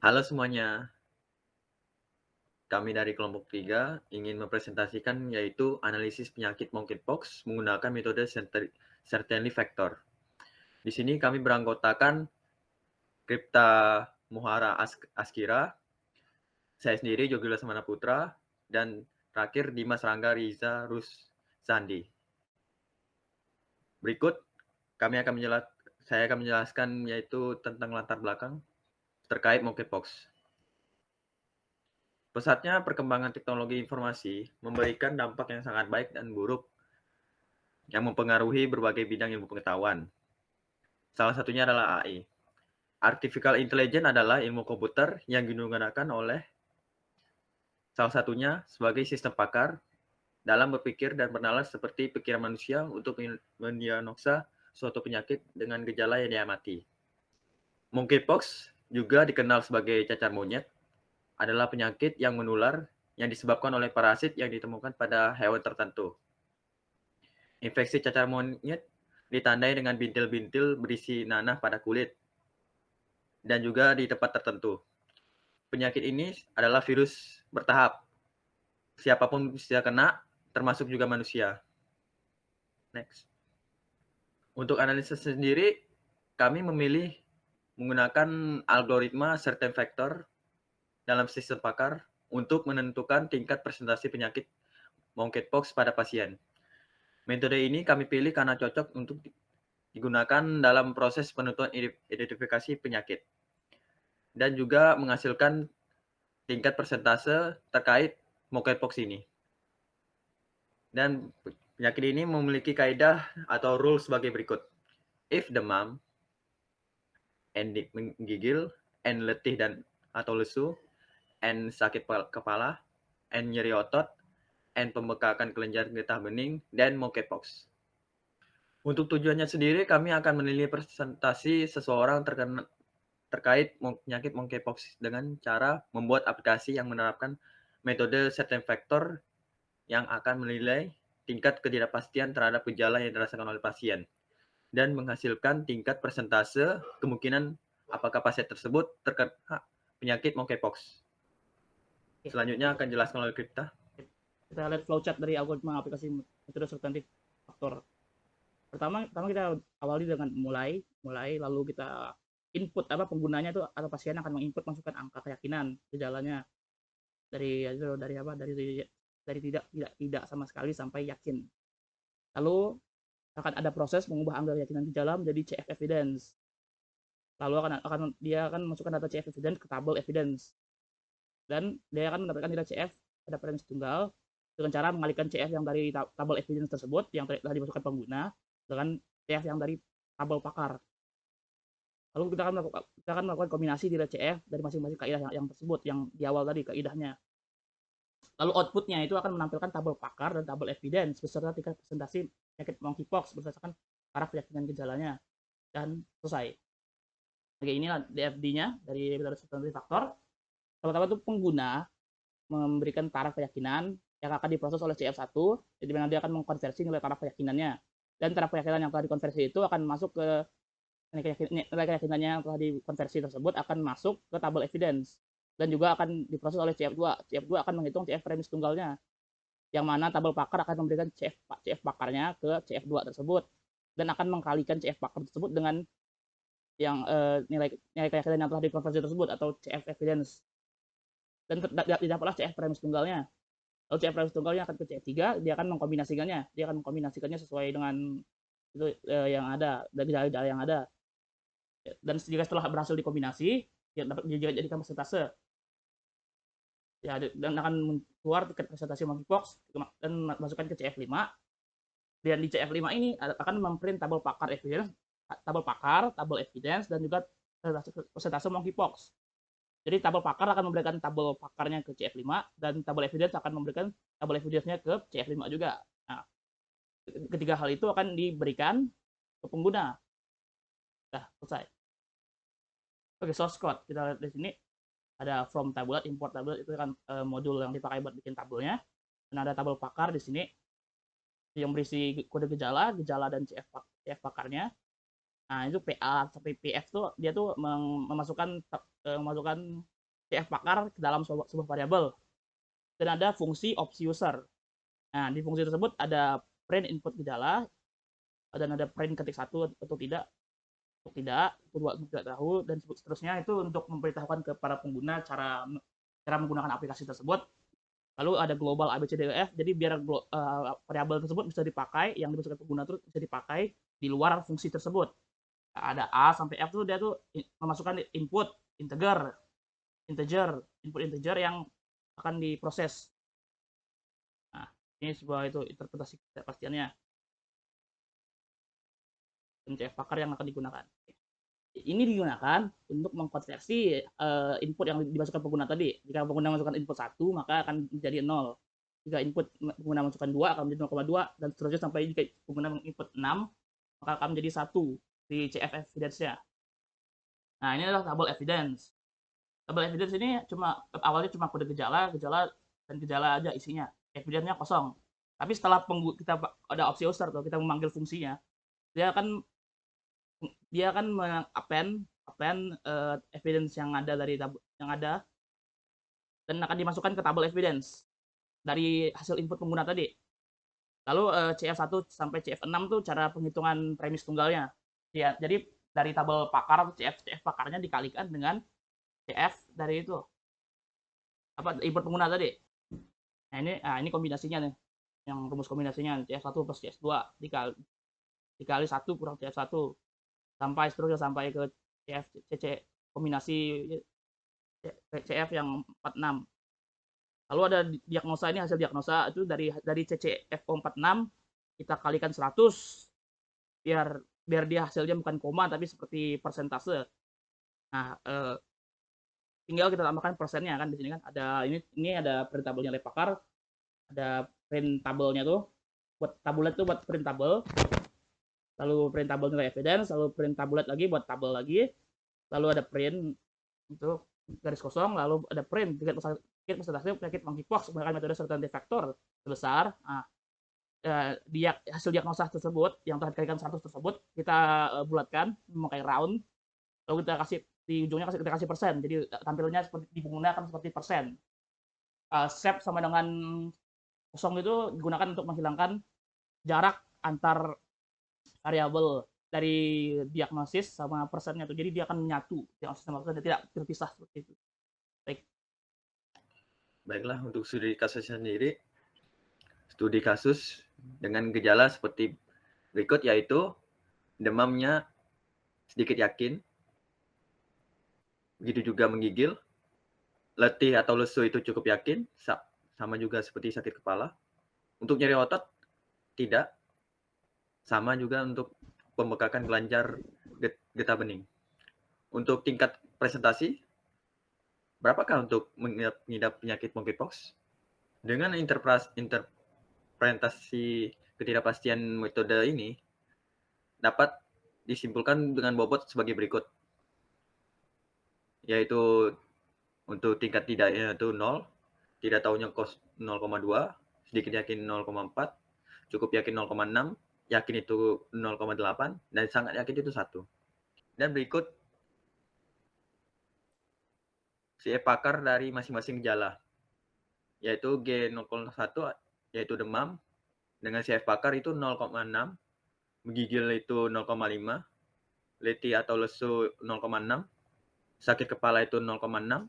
Halo semuanya, kami dari kelompok 3 ingin mempresentasikan yaitu analisis penyakit monkeypox menggunakan metode Certainly Vector. Di sini kami beranggotakan Kripta Muhara Askira, saya sendiri Jogi Lesmana Putra, dan terakhir Dimas Rangga Riza Rusandi. Berikut kami akan saya akan menjelaskan yaitu tentang latar belakang terkait monkeypox. Pesatnya perkembangan teknologi informasi memberikan dampak yang sangat baik dan buruk yang mempengaruhi berbagai bidang ilmu pengetahuan. Salah satunya adalah AI. Artificial Intelligence adalah ilmu komputer yang digunakan oleh salah satunya sebagai sistem pakar dalam berpikir dan bernalar seperti pikiran manusia untuk mendiagnosa suatu penyakit dengan gejala yang diamati. Monkeypox juga dikenal sebagai cacar monyet, adalah penyakit yang menular yang disebabkan oleh parasit yang ditemukan pada hewan tertentu. Infeksi cacar monyet ditandai dengan bintil-bintil berisi nanah pada kulit dan juga di tempat tertentu. Penyakit ini adalah virus bertahap. Siapapun bisa kena, termasuk juga manusia. Next. Untuk analisis sendiri, kami memilih menggunakan algoritma certain vector dalam sistem pakar untuk menentukan tingkat presentasi penyakit monkeypox pada pasien. Metode ini kami pilih karena cocok untuk digunakan dalam proses penentuan identifikasi penyakit dan juga menghasilkan tingkat persentase terkait monkeypox ini. Dan penyakit ini memiliki kaidah atau rule sebagai berikut. If demam, and menggigil, and letih dan atau lesu, and sakit kepala, and nyeri otot, and pembekakan kelenjar getah bening, dan monkeypox. Untuk tujuannya sendiri, kami akan menilai presentasi seseorang terkait penyakit monkeypox dengan cara membuat aplikasi yang menerapkan metode certain vector yang akan menilai tingkat ketidakpastian terhadap gejala yang dirasakan oleh pasien dan menghasilkan tingkat persentase kemungkinan apakah pasien tersebut terkena penyakit monkeypox. Oke, Selanjutnya akan dijelaskan oleh Kripta. kita lihat flowchart dari algoritma aplikasi metode substantif faktor. Pertama kita awali dengan mulai lalu kita input apa penggunanya itu atau pasien akan menginput masukkan angka keyakinan gejalanya dari tidak sama sekali sampai yakin. Lalu akan ada proses mengubah angka keyakinan gejala menjadi CF evidence. Lalu dia akan masukkan data CF evidence ke tabel evidence dan dia akan mendapatkan nilai CF pada premis tunggal dengan cara mengalihkan CF yang dari tabel evidence tersebut yang telah dimasukkan pengguna dengan CF yang dari tabel pakar. Lalu kita akan melakukan kombinasi nilai CF dari masing-masing kaidah yang tersebut yang di awal tadi kaidahnya. Lalu outputnya itu akan menampilkan tabel pakar dan tabel evidence beserta tingkat presentasi penyakit monkeypox berdasarkan taraf keyakinan gejalanya dan selesai. Oke, inilah DFD-nya dari metode substansi faktor. Pertama itu pengguna memberikan taraf keyakinan yang akan diproses oleh CF1, di mana dia akan mengkonversi nilai taraf keyakinannya. Dan taraf keyakinan yang telah dikonversi itu akan masuk ke nilai keyakinannya yang telah dikonversi tersebut akan masuk ke tabel evidence dan juga akan diproses oleh CF2. CF2 akan menghitung CF premis tunggalnya, yang mana tabel pakar akan memberikan CF pakarnya ke CF2 tersebut dan akan mengkalikan CF pakar tersebut dengan yang nilai keyakinan yang telah dikonversi tersebut atau CF evidence dan didapatlah CF premis tunggalnya. Lalu CF premis tunggalnya akan ke CF3, dia akan mengkombinasikannya sesuai dengan itu yang ada, dari gejala-gejala yang ada. Dan jika setelah berhasil dikombinasi, ya dapat dijadikan persentase. Ya, dan akan keluar tiket presentasi monkeypox dan masukkan ke CF5. Dan di CF5 ini akan memprint tabel pakar evidence, tabel evidence, dan juga persentase monkeypox. Jadi tabel pakar akan memberikan tabel pakarnya ke CF5 dan tabel evidence akan memberikan tabel evidence-nya ke CF5 juga. Nah, ketiga hal itu akan diberikan ke pengguna. Nah, selesai. Oke, source code. Kita lihat di sini ada from tablet, import tablet itu kan modul yang dipakai buat bikin tabelnya. Dan ada tabel pakar di sini yang berisi kode gejala dan CF pakarnya. Nah, itu PA sampai PF tuh dia tuh memasukkan CF pakar ke dalam sebuah variabel dan ada fungsi opsi user. Nah, di fungsi tersebut ada print input gejala dan ada print ketik satu atau tidak, untuk tidak, kedua tidak tahu, dan seterusnya. Itu untuk memberitahukan ke para pengguna cara cara menggunakan aplikasi tersebut. Lalu ada global ABCDEF, jadi biar variabel tersebut bisa dipakai, yang dimasukkan pengguna itu bisa dipakai di luar fungsi tersebut. Nah, ada A sampai F tuh dia tuh memasukkan input integer, input integer yang akan diproses. Nah, ini sebuah itu interpretasi kepastiannya, CF pakar yang akan digunakan. Ini digunakan untuk mengkonversi input yang dimasukkan pengguna tadi. Jika pengguna masukkan input 1, maka akan menjadi 0. Jika input pengguna masukkan 2, akan menjadi 0,2, dan seterusnya sampai jika pengguna menginput 6, maka akan menjadi 1 di CF evidence-nya. Nah, ini adalah tabel evidence. Tabel evidence ini awalnya cuma kode gejala, dan gejala aja isinya. Evidence-nya kosong. Tapi setelah kita ada opsi user, atau kita memanggil fungsinya, dia akan append evidence yang ada dan akan dimasukkan ke tabel evidence dari hasil input pengguna tadi. Lalu CF1 sampai CF6 tuh cara penghitungan premis tunggalnya. Ya, jadi dari tabel pakar atau CF pakarnya dikalikan dengan CF dari itu input pengguna tadi. Nah, ini kombinasinya nih. Yang rumus kombinasinya CF1 plus CF2 dikali 1 kurang CF1 sampai seterusnya sampai ke CC kombinasi CF yang 46. Lalu ada diagnosa, ini hasil diagnosa itu dari CCFO 46 kita kalikan 100 biar dia hasilnya bukan koma tapi seperti persentase. Nah, tinggal kita tambahkan persennya kan di sini kan ada ini ada print tabelnya dari pakar, ada print tabelnya tuh buat tabulat tuh buat print tabel, lalu print tabel nilai evidence, lalu print tabulat lagi buat tabel lagi, lalu ada print itu garis kosong, lalu ada print tiket presentasi penyakit monkeypox menggunakan metode certain defektor sebesar. Nah, hasil diagnosa tersebut yang telah dikalikan 100 tersebut kita bulatkan memakai round, lalu kita kasih di ujungnya kita kasih persen, jadi tampilnya seperti digunakan seperti persen. Sep sama dengan kosong itu digunakan untuk menghilangkan jarak antar variabel dari diagnosis sama persennya tuh, jadi dia akan menyatu diagnosis sama persen, tidak terpisah seperti itu. Baiklah, untuk studi kasus sendiri, studi kasus dengan gejala seperti berikut, yaitu demamnya sedikit yakin, begitu juga menggigil, letih atau lesu itu cukup yakin, sama juga seperti sakit kepala. Untuk nyeri otot, tidak. Sama juga untuk pembekakan kelenjar getah bening. Untuk tingkat presentasi, berapakah untuk mengidap penyakit monkeypox? Dengan interpretasi ketidakpastian metode ini dapat disimpulkan dengan bobot sebagai berikut, yaitu untuk tingkat tidaknya itu 0, tidak tahunya 0,2, sedikit yakin 0,4, cukup yakin 0,6, yakin itu 0,8, dan sangat yakin itu 1. Dan berikut CF pakar dari masing-masing gejala, yaitu G0,1 yaitu demam dengan CF pakar itu 0,6, menggigil itu 0,5, letih atau lesu 0,6, sakit kepala itu 0,6,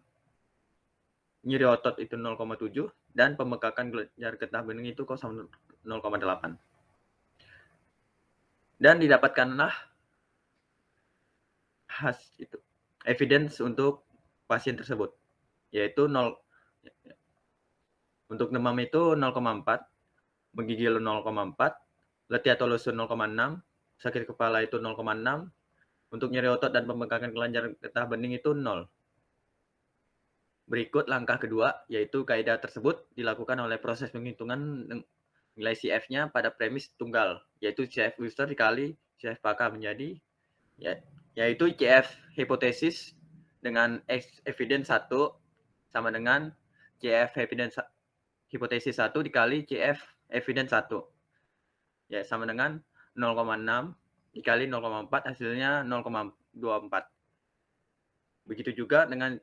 nyeri otot itu 0,7, dan pembekakan kelenjar getah bening itu 0,8. Dan didapatkanlah evidence untuk pasien tersebut, yaitu 0 untuk demam itu 0,4, menggigil 0,4, letih atau lesu 0,6, sakit kepala itu 0,6, untuk nyeri otot dan pembekakan kelenjar getah bening itu 0. Berikut langkah kedua, yaitu kaidah tersebut dilakukan oleh proses penghitungan nilai CF-nya pada premis tunggal, yaitu CF user dikali CF pakar menjadi yaitu CF hipotesis dengan evidence 1 sama dengan CF evidence hipotesis 1 dikali CF evidence 1. Ya, sama dengan 0,6 dikali 0,4 hasilnya 0,24. Begitu juga dengan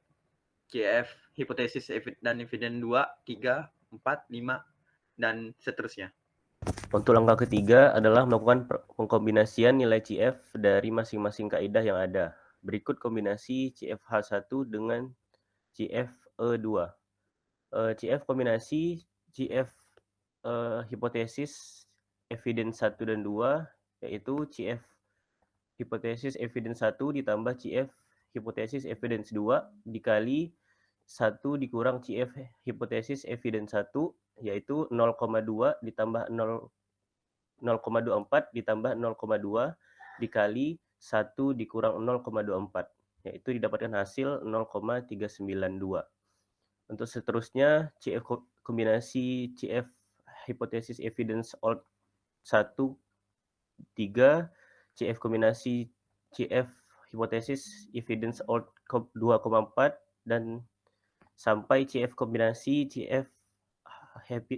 CF, hipotesis dan eviden 2, 3, 4, 5, dan seterusnya. Untuk langkah ketiga adalah melakukan pengkombinasian nilai CF dari masing-masing kaidah yang ada. Berikut kombinasi CFH1 dengan CFE2. CF kombinasi CF hipotesis evidence 1 dan 2 yaitu CF hipotesis evidence 1 ditambah CF hipotesis evidence 2 dikali 1 dikurang CF hipotesis evidence 1 yaitu 0,2 ditambah 0,24 ditambah 0,2 dikali 1 dikurang 0,24 yaitu didapatkan hasil 0,392. Untuk seterusnya CF kombinasi CF hipotesis evidence old 1 3 CF kombinasi CF hipotesis evidence old 2,4 dan sampai CF kombinasi CF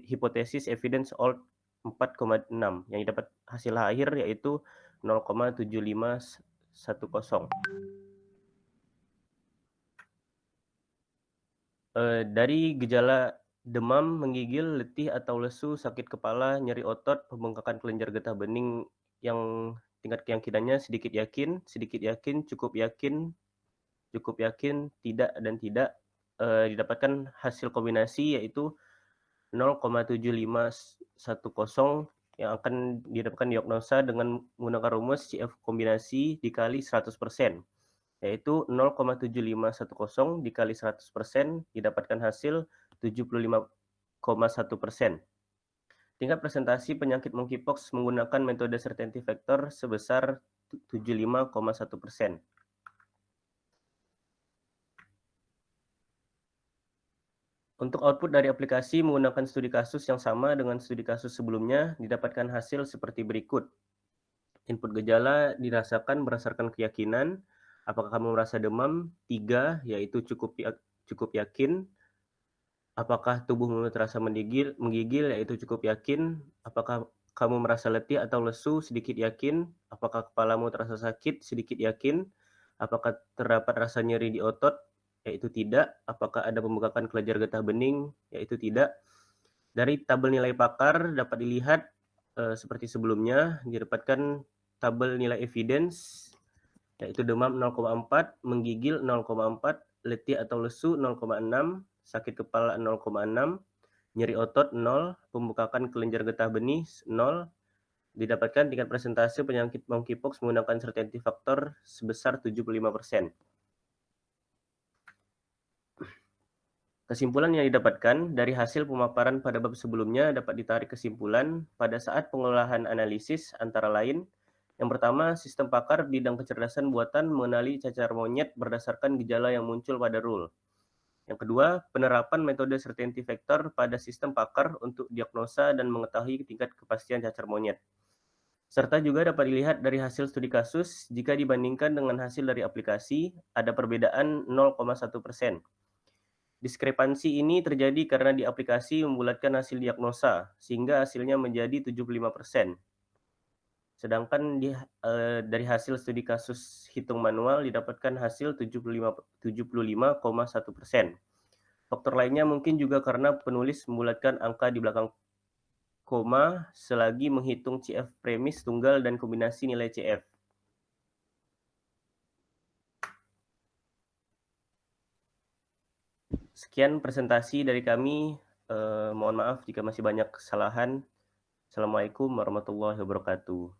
hipotesis evidence old 4,6 yang dapat hasil akhir yaitu 0,7510. Dari gejala demam, menggigil, letih atau lesu, sakit kepala, nyeri otot, pembengkakan kelenjar getah bening yang tingkat keyakinannya sedikit yakin, cukup yakin, tidak dan tidak, didapatkan hasil kombinasi yaitu 0,7510 yang akan didapatkan diagnosa dengan menggunakan rumus CF kombinasi dikali 100%. Yaitu 0,7510 dikali 100% didapatkan hasil 75,1%. Tingkat presentasi penyakit monkeypox menggunakan metode certainty factor sebesar 75,1%. Untuk output dari aplikasi menggunakan studi kasus yang sama dengan studi kasus sebelumnya didapatkan hasil seperti berikut. Input gejala dirasakan berdasarkan keyakinan. Apakah kamu merasa demam? 3, yaitu cukup yakin. Apakah tubuhmu terasa menggigil, yaitu cukup yakin. Apakah kamu merasa letih atau lesu? Sedikit yakin. Apakah kepalamu terasa sakit? Sedikit yakin. Apakah terdapat rasa nyeri di otot? Yaitu tidak. Apakah ada pembengkakan kelenjar getah bening? Yaitu tidak. Dari tabel nilai pakar dapat dilihat seperti sebelumnya, didapatkan tabel nilai evidence yaitu demam 0,4, menggigil 0,4, letih atau lesu 0,6, sakit kepala 0,6, nyeri otot 0, pembengkakan kelenjar getah benih 0, didapatkan tingkat presentasi penyakit monkeypox menggunakan certainty factor sebesar 75%. Kesimpulan yang didapatkan dari hasil pemaparan pada bab sebelumnya dapat ditarik kesimpulan pada saat pengolahan analisis antara lain. Yang pertama, sistem pakar bidang kecerdasan buatan mengenali cacar monyet berdasarkan gejala yang muncul pada rule. Yang kedua, penerapan metode certainty factor pada sistem pakar untuk diagnosa dan mengetahui tingkat kepastian cacar monyet. Serta juga dapat dilihat dari hasil studi kasus, jika dibandingkan dengan hasil dari aplikasi, ada perbedaan 0,1%. Diskrepansi ini terjadi karena di aplikasi membulatkan hasil diagnosa, sehingga hasilnya menjadi 75%. Sedangkan dari hasil studi kasus hitung manual didapatkan hasil 75,1%. Faktor lainnya mungkin juga karena penulis membulatkan angka di belakang koma selagi menghitung CF premis tunggal dan kombinasi nilai CF. Sekian presentasi dari kami. Mohon maaf jika masih banyak kesalahan. Assalamualaikum warahmatullahi wabarakatuh.